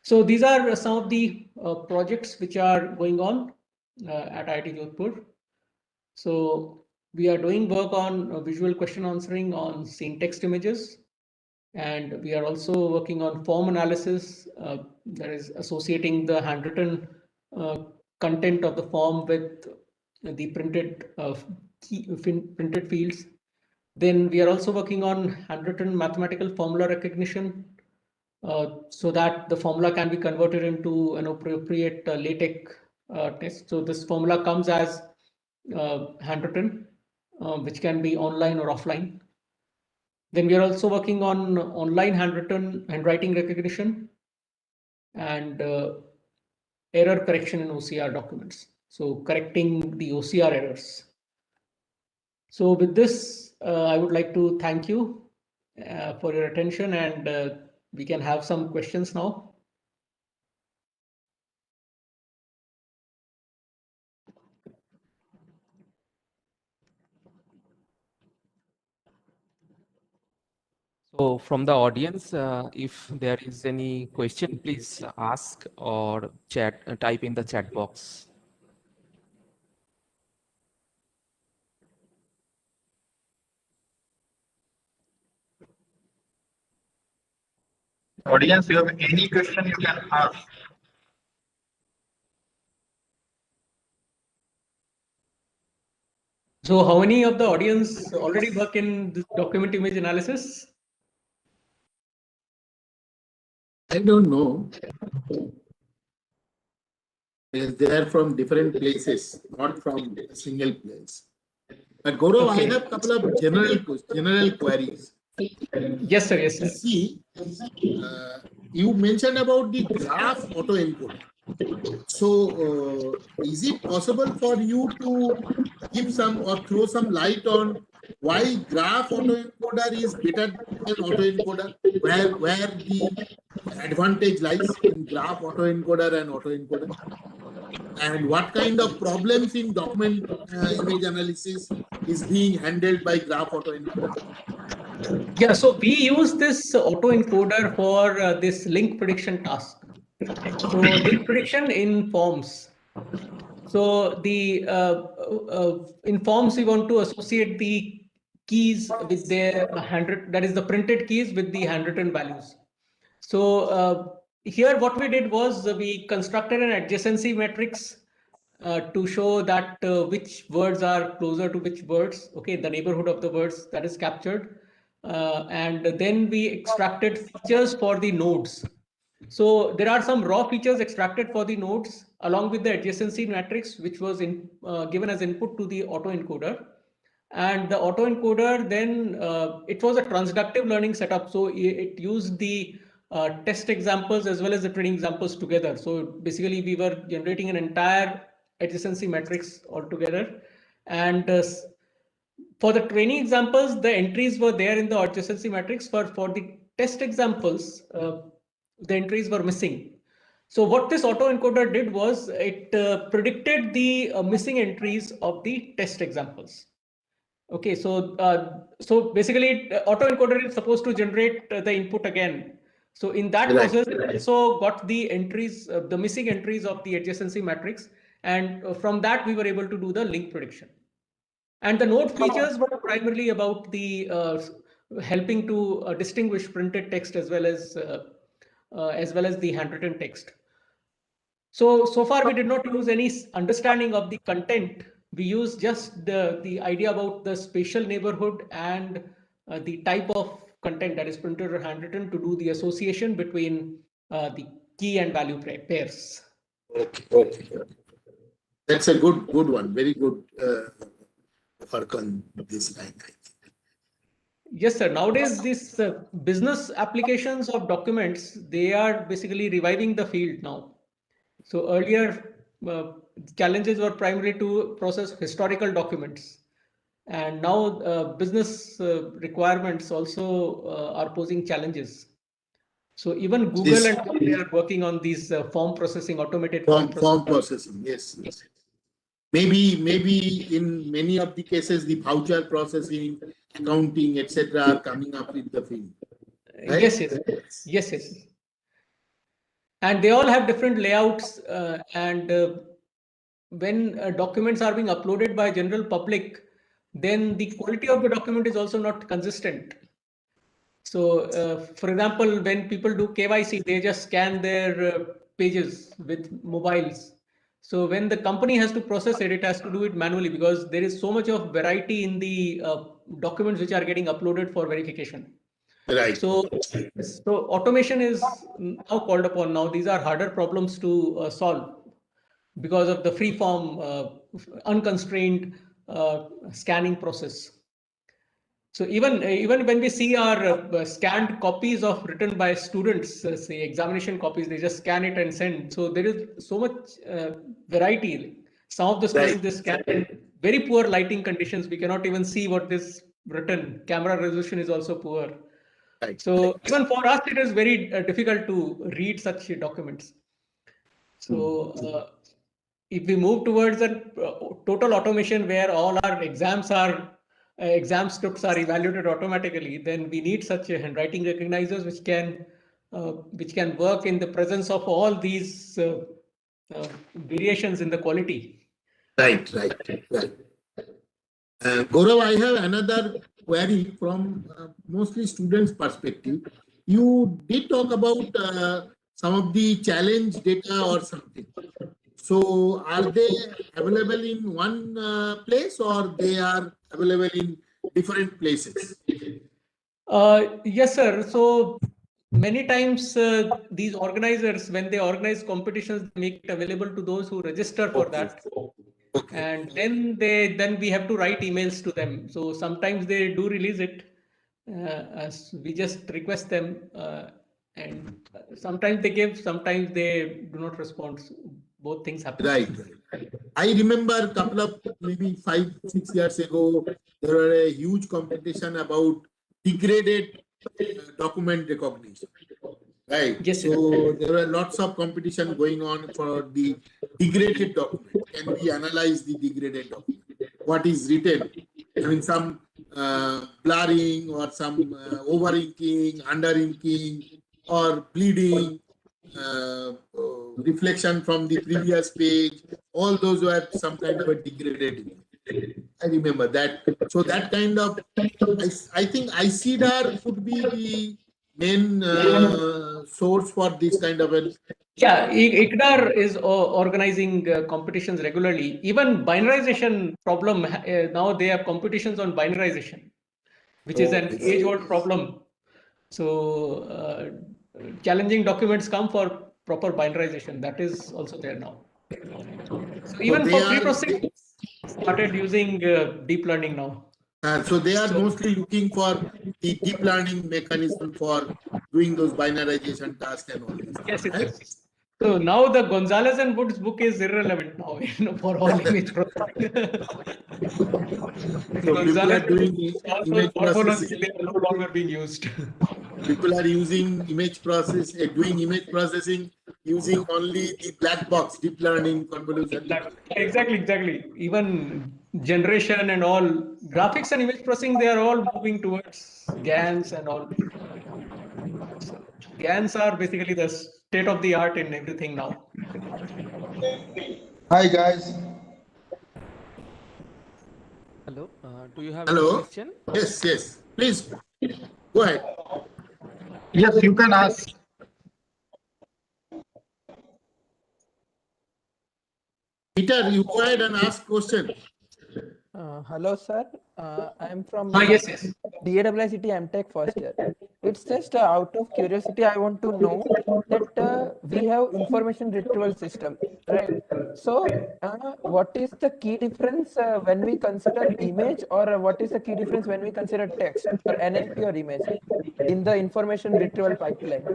So these are some of the projects which are going on at IIT Jodhpur. So we are doing work on visual question answering on scene text images, and we are also working on form analysis, that is associating the handwritten content of the form with the printed fields. Then we are also working on handwritten mathematical formula recognition, so that the formula can be converted into an appropriate LaTeX test. So this formula comes as handwritten, which can be online or offline. Then we are also working on online handwriting recognition and error correction in OCR documents. So correcting the OCR errors. So with this, I would like to thank you for your attention, and we can have some questions now. So from the audience, if there is any question, please ask or chat, type in the chat box. Audience, you have any question you can ask. So how many of the audience already work in this document image analysis? I don't know. They are from different places, not from a single place. But Gaurav, Okay. I have a couple of general queries. Yes, sir. Yes, sir. See, you mentioned about the graph autoencoder. So, is it possible for you to give some or throw some light on why graph autoencoder is better than autoencoder? Where the advantage lies in graph autoencoder and autoencoder? And what kind of problems in document image analysis is being handled by graph autoencoder? Yeah, so we use this autoencoder for this link prediction task. So link prediction in forms. So the in forms we want to associate the keys with their handwritten, that is the printed keys with the handwritten values. So here what we did was we constructed an adjacency matrix to show that which words are closer to which words, okay, the neighborhood of the words that is captured. And then we extracted features for the nodes. So there are some raw features extracted for the nodes along with the adjacency matrix, which was given as input to the autoencoder. And the autoencoder then, it was a transductive learning setup. So it used the test examples as well as the training examples together. So basically we were generating an entire adjacency matrix altogether. And for the training examples, the entries were there in the adjacency matrix. For the test examples, the entries were missing. So what this autoencoder did was it predicted the missing entries of the test examples. Okay, so basically, autoencoder is supposed to generate the input again. So in that process, it also got the entries, the missing entries of the adjacency matrix, and from that we were able to do the link prediction. And the node features were primarily about the helping to distinguish printed text as well as the handwritten text. So far we did not use any understanding of the content. We used just the idea about the spatial neighborhood and the type of content that is printed or handwritten to do the association between the key and value pairs. Okay. That's a good one. Very good work on this line. Yes, sir. Nowadays, these business applications of documents, they are basically reviving the field now. So earlier, challenges were primarily to process historical documents. And now business requirements also are posing challenges. So even Google and they are working on these form processing, automated Form processing. Yes. Maybe in many of the cases, the voucher processing, accounting, etc., are coming up in the field. Right? Yes. And they all have different layouts, and when documents are being uploaded by general public, then the quality of the document is also not consistent. So, for example, when people do KYC, they just scan their pages with mobiles. So when the company has to process it, it has to do it manually because there is so much of variety in the documents which are getting uploaded for verification. Right. So automation is now called upon. Now these are harder problems to solve because of the free form, unconstrained scanning process. So even when we see our scanned copies of written by students, say examination copies, they just scan it and send. So there is so much variety. Some of the students they scan in very poor lighting conditions. We cannot even see what is written. Camera resolution is also poor. So even for us, it is very difficult to read such documents. So if we move towards a total automation where all our exam scripts are evaluated automatically, then we need such handwriting recognizers which can work in the presence of all these variations in the quality. Right. Gaurav, I have another query from mostly students' perspective. You did talk about some of the challenge data or something. So are they available in one place or they are available in different places? Yes, sir. So many times these organizers, when they organize competitions, they make it available to those who register for that. And then we have to write emails to them. So sometimes they do release it. we just request them, and sometimes they give, sometimes they do not respond. So both things happen. Right. I remember a couple of maybe 5-6 years ago, there were a huge competition about degraded document recognition. Right. Yes, so there were lots of competition going on for the degraded document. Can we analyze the degraded document? What is written? I mean, some blurring or some over-inking, under-inking, or bleeding, reflection from the previous page. All those were some kind of a degraded image. I remember that. So that kind of, I think ICDR could be the main source for this kind of an. Yeah, ICDAR is organizing competitions regularly. Even binarization problem, now they have competitions on binarization, which is an age-old problem. So challenging documents come for proper binarization. That is also there now. So even for pre-processing, started using deep learning now. So they are mostly looking for the deep learning mechanism for doing those binarization tasks and all this. Yes, Right? yes. So now the Gonzalez and Woods book is irrelevant now, for all image processing. So people are doing image processing. They are no longer being used. People are using image process, doing image processing using only the black box deep learning convolution. Exactly. Even generation and all, graphics and image processing, they are all moving towards GANs and all. So GANs are basically the state of the art in everything now. Hi guys. Hello, do you have Hello? any question? Yes. Please, go ahead. Yes, you can ask. Peter, you go ahead and ask question. Hello, sir. I am from Yes. DAWIT MTech first year. It's just out of curiosity, I want to know that we have information retrieval system, right? So, what is the key difference when we consider image, or what is the key difference when we consider text or NLP or image in the information retrieval pipeline?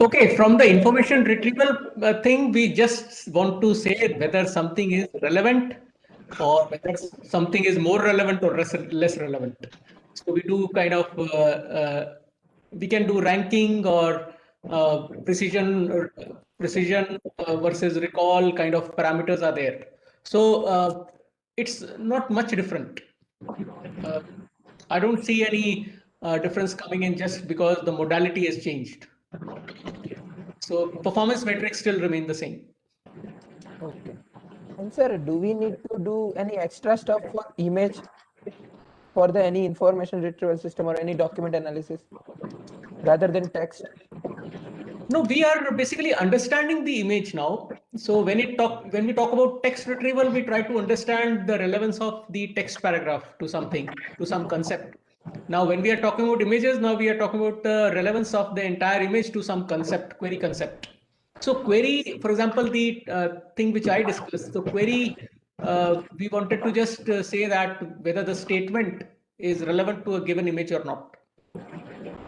Okay, from the information retrieval thing, we just want to say whether something is relevant or whether something is more relevant or less relevant. So we do kind of, we can do ranking or precision versus recall kind of parameters are there. So it's not much different. I don't see any difference coming in just because the modality has changed. So performance metrics still remain the same. Okay. And sir, do we need to do any extra stuff for image for the any information retrieval system or any document analysis rather than text? No, we are basically understanding the image now. So when we talk about text retrieval, we try to understand the relevance of the text paragraph to something, to some concept. Now, when we are talking about images, now we are talking about the relevance of the entire image to some concept, query concept. So query, for example, the thing which I discussed, so query, we wanted to just say that whether the statement is relevant to a given image or not.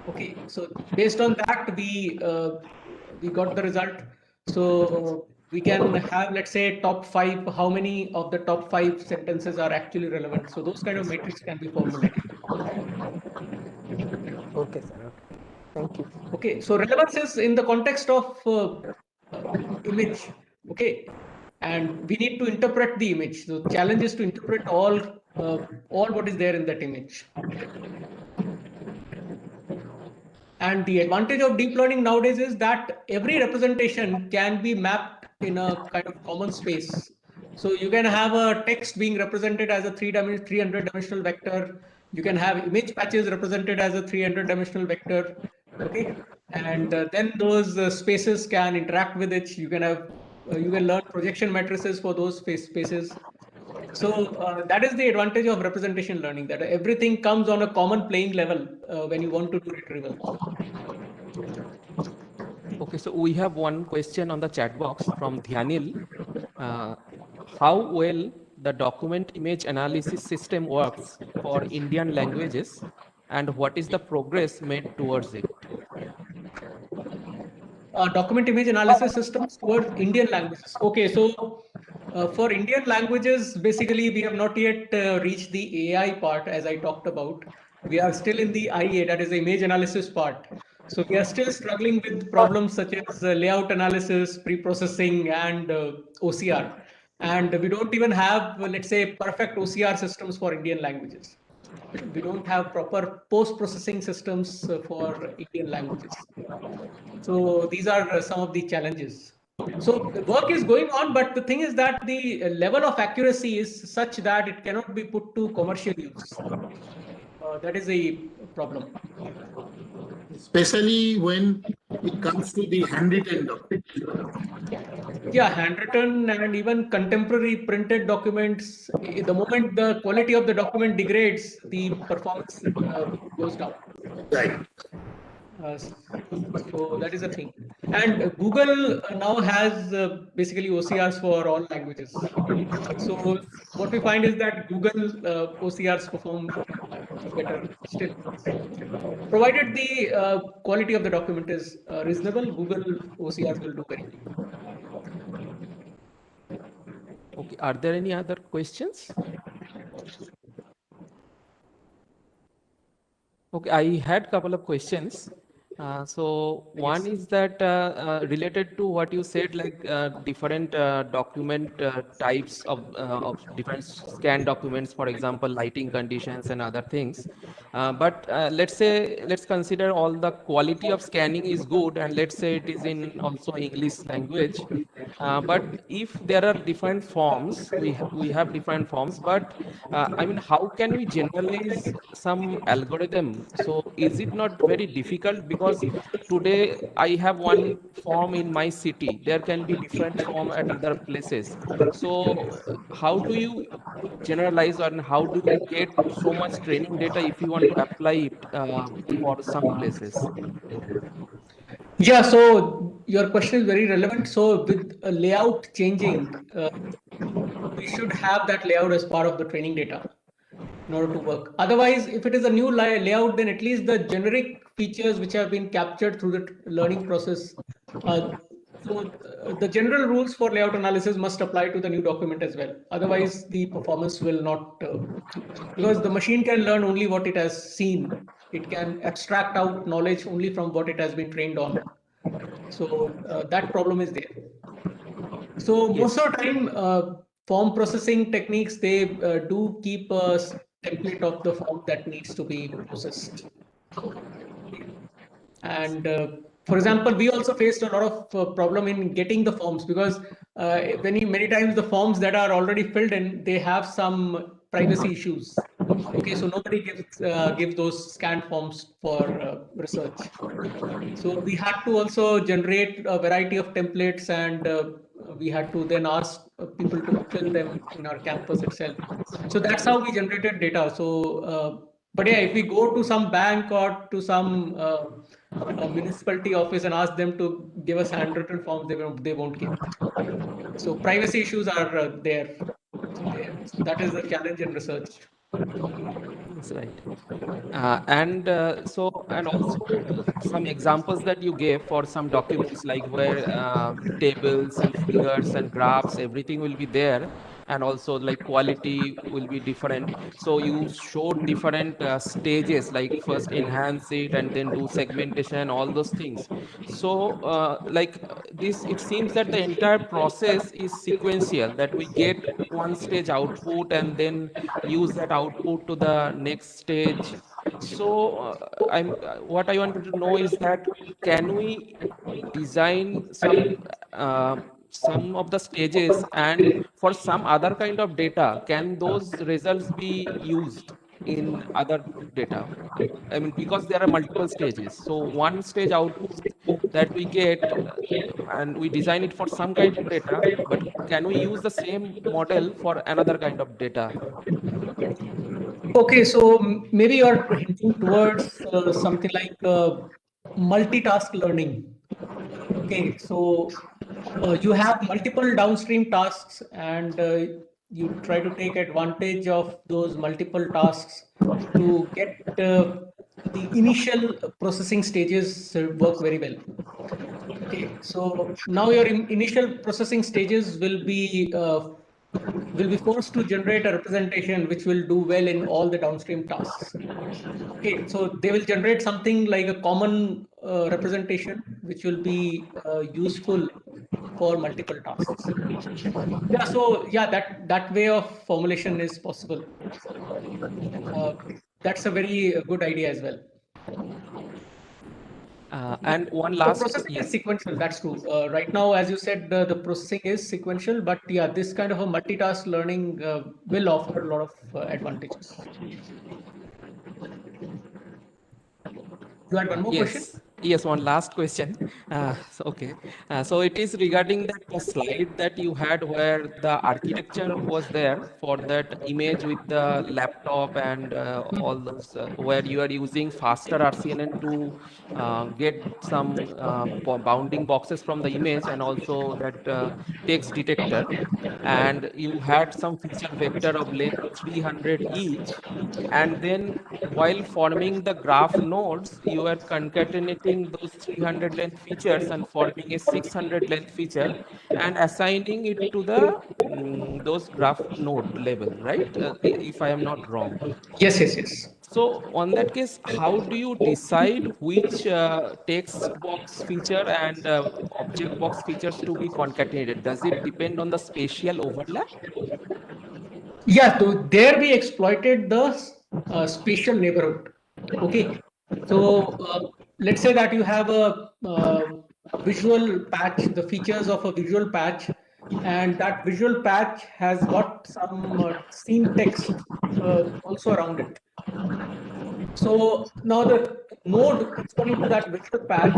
Okay, so based on that, we got the result. So we can have, let's say, top 5, how many of the top 5 sentences are actually relevant. So those kind of metrics can be formulated. Okay, sir. Okay. Thank you. Okay, so relevance is in the context of image. Okay, and we need to interpret the image. So challenge is to interpret all what is there in that image. And the advantage of deep learning nowadays is that every representation can be mapped in a kind of common space. So you can have a text being represented as a 300-dimensional vector. You can have image patches represented as a 300-dimensional vector. Okay, and then those spaces can interact with it. You can have you can learn projection matrices for those spaces. So that is the advantage of representation learning, that everything comes on a common playing level when you want to do retrieval. Okay, so we have one question on the chat box from Dhyanil. How well the document image analysis system works for Indian languages, and what is the progress made towards it? Document image analysis systems towards Indian languages. Okay, so for Indian languages, basically, we have not yet reached the AI part, as I talked about. We are still in the IA, that is the image analysis part. So we are still struggling with problems such as layout analysis, pre-processing, and OCR. And we don't even have, let's say, perfect OCR systems for Indian languages. We don't have proper post-processing systems for Indian languages. So these are some of the challenges. So the work is going on, but the thing is that the level of accuracy is such that it cannot be put to commercial use. That is a problem. Especially when it comes to the handwritten document. Yeah, handwritten and even contemporary printed documents, the moment the quality of the document degrades, the performance goes down. Right. So that is a thing. And Google now has basically OCRs for all languages. So what we find is that Google OCRs perform better still. Provided the quality of the document is reasonable, Google OCRs will do very well. Okay, are there any other questions? Okay, I had a couple of questions. So one is that related to what you said, like different document types of different scan documents, for example, lighting conditions and other things. But let's consider all the quality of scanning is good, and let's say it is in also English language. But if there are different forms, we have different forms, but I mean, how can we generalize some algorithm? So is it not very difficult? Because today I have one form in my city, there can be different form at other places. So how do you generalize, and how do you get so much training data if you want to apply it for some places? Yeah, so your question is very relevant. So with a layout changing, we should have that layout as part of the training data in order to work. Otherwise, if it is a new layout, then at least the generic features which have been captured through the learning process. The general rules for layout analysis must apply to the new document as well. Otherwise, the performance will not, because the machine can learn only what it has seen. It can abstract out knowledge only from what it has been trained on. So that problem is there. So most of the time, form processing techniques, they do keep a template of the form that needs to be processed. And for example, we also faced a lot of problem in getting the forms, because many times the forms that are already filled in, they have some privacy issues. Okay, so nobody gives those scanned forms for research. So we had to also generate a variety of templates, and we had to then ask people to fill them in our campus itself. So that's how we generated data. So, but yeah, if we go to some bank or to some municipality office and ask them to give us handwritten forms, they won't give. So privacy issues are there. So that is the challenge in research. That's right. And also some examples that you gave for some documents, like where tables and figures and graphs, everything will be there, and also like quality will be different. So you showed different stages, like first enhance it and then do segmentation, all those things. So this, it seems that the entire process is sequential, that we get one stage output and then use that output to the next stage. So what I wanted to know is that, can we design some of the stages, and for some other kind of data, can those results be used in other data? I mean, because there are multiple stages. So one stage output that we get, and we design it for some kind of data, but can we use the same model for another kind of data? Okay, so maybe you're hinting towards something like multitask learning. Okay, so you have multiple downstream tasks, and you try to take advantage of those multiple tasks to get the initial processing stages work very well. Okay, so now your initial processing stages will be forced to generate a representation which will do well in all the downstream tasks. Okay, so they will generate something like a common representation which will be useful for multiple tasks. Yeah, so yeah, that way of formulation is possible. That's a very good idea as well. And one The last, processing is yes. sequential, that's true. Right now, as you said, the processing is sequential, but yeah, this kind of a multitask learning will offer a lot of advantages. You had one more question? Yes, one last question. Okay. So it is regarding that the slide that you had where the architecture was there for that image with the laptop and all those, where you are using faster RCNN to get some bounding boxes from the image and also that text detector. And you had some feature vector of length 300 each. And then while forming the graph nodes, you are concatenating those 300 length features and forming a 600 length feature and assigning it to the those graph node level, right? If I am not wrong. Yes, yes, yes. So on that case, how do you decide which text box feature and object box features to be concatenated? Does it depend on the spatial overlap? Yeah, so there we exploited the spatial neighborhood. Okay, so let's say that you have a visual patch, the features of a visual patch, and that visual patch has got some scene text also around it. So now the node corresponding to that visual patch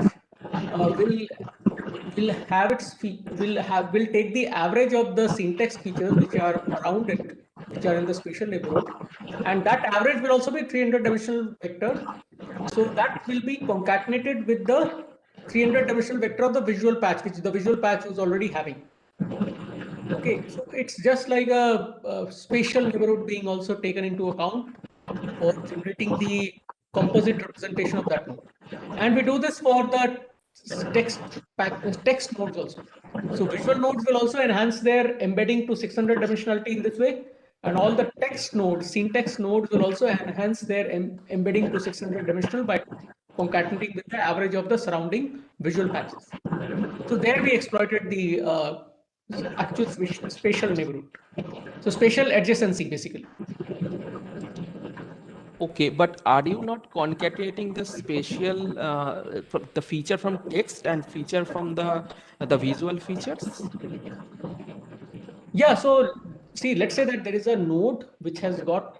will have will take the average of the syntax features which are around it, which are in the spatial neighborhood, and that average will also be 300 dimensional vector. So that will be concatenated with the 300 dimensional vector of the visual patch, which the visual patch was already having. Okay, so it's just like a spatial neighborhood being also taken into account for generating the composite representation of that node. And we do this for the text nodes also. So visual nodes will also enhance their embedding to 600 dimensionality in this way. And all the text nodes, syntax nodes will also enhance their embedding to 600 dimensional by concatenating with the average of the surrounding visual patches. So there we exploited the actual spatial neighborhood. So spatial adjacency basically. Okay, but are you not concatenating the spatial, the feature from text and feature from the visual features? Yeah, so see, let's say that there is a node which has got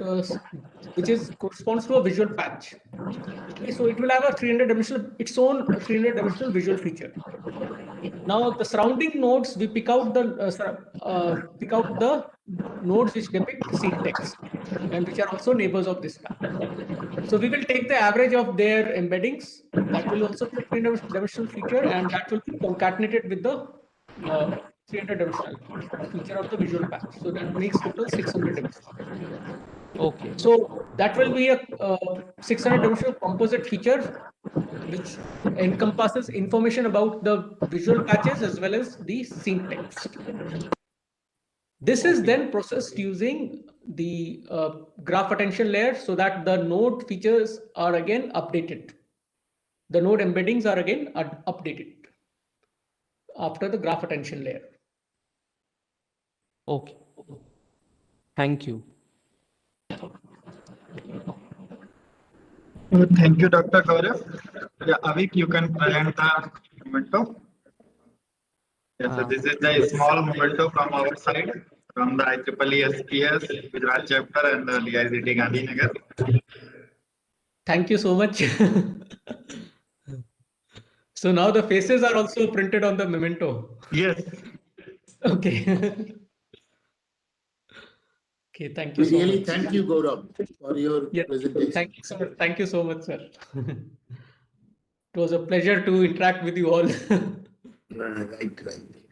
which is corresponds to a visual patch. Okay, so it will have a 300 dimensional its own 300 dimensional visual feature. Now the surrounding nodes we pick out the nodes which depict scene text and which are also neighbors of this patch. So we will take the average of their embeddings. That will also be a 300 dimensional feature, and that will be concatenated with the 300 dimensional feature of the visual patch. So that makes total 600 dimensional. Okay. So that will be a 600 dimensional composite feature, which encompasses information about the visual patches as well as the scene text. This is then processed using the graph attention layer so that the node features are again updated. The node embeddings are again updated after the graph attention layer. Okay. Thank you. Thank you, Dr. Gaurav. Yeah, Avik, you can present the memento. Yes, so this is the small memento from our side, from the IEEE SPS, Gujarat chapter and the IIT Gandhinagar. Thank you so much. So now the faces are also printed on the memento. Yes. Okay. Okay, thank you We so really much. thank you, Gaurav, for your Yeah, presentation. thank you so much, sir. It was a pleasure to interact with you all. Right, right.